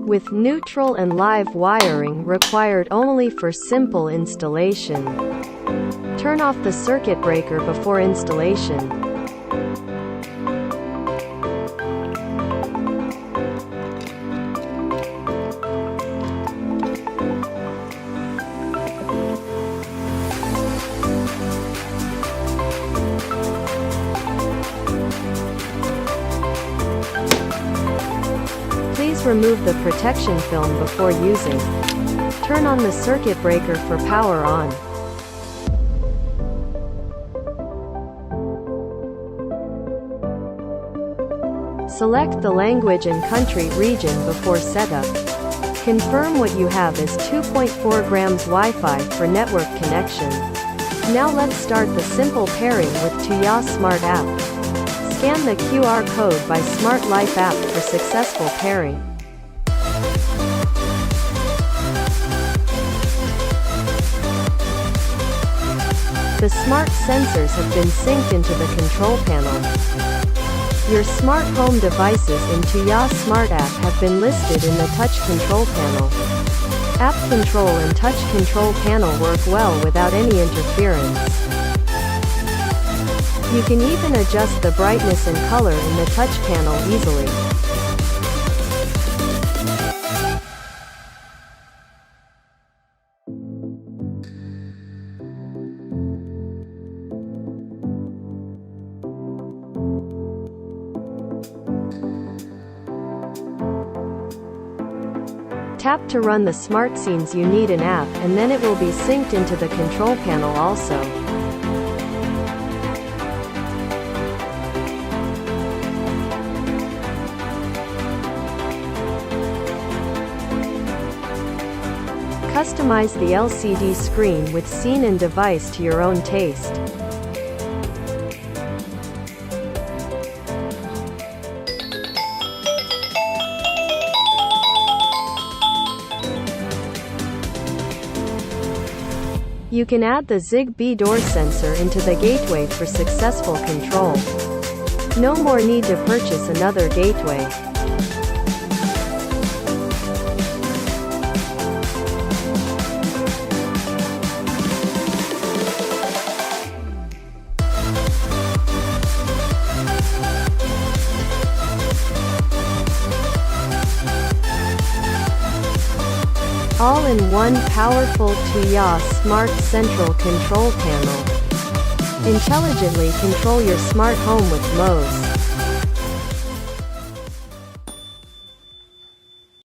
With neutral and live wiring required only for simple installation. Turn off the circuit breaker before installation. Please remove the protection film before using. Turn on the circuit breaker for power on. Select the language and country region before setup. Confirm what you have is 2.4 grams Wi-Fi for network connection. Now let's start the simple pairing with Tuya Smart app. Scan the QR code by Smart Life app for successful pairing. The smart sensors have been synced into the control panel. Your smart home devices in Tuya Smart app have been listed in the touch control panel. App control and touch control panel work well without any interference. You can even adjust the brightness and color in the touch panel easily. Tap to run the smart scenes. You need an app, and then it will be synced into the control panel also. Customize the LCD screen with scene and device to your own taste. You can add the Zigbee door sensor into the gateway for successful control. No more need to purchase another gateway. All in one powerful Tuya Smart central control panel. Intelligently control your smart home with modes.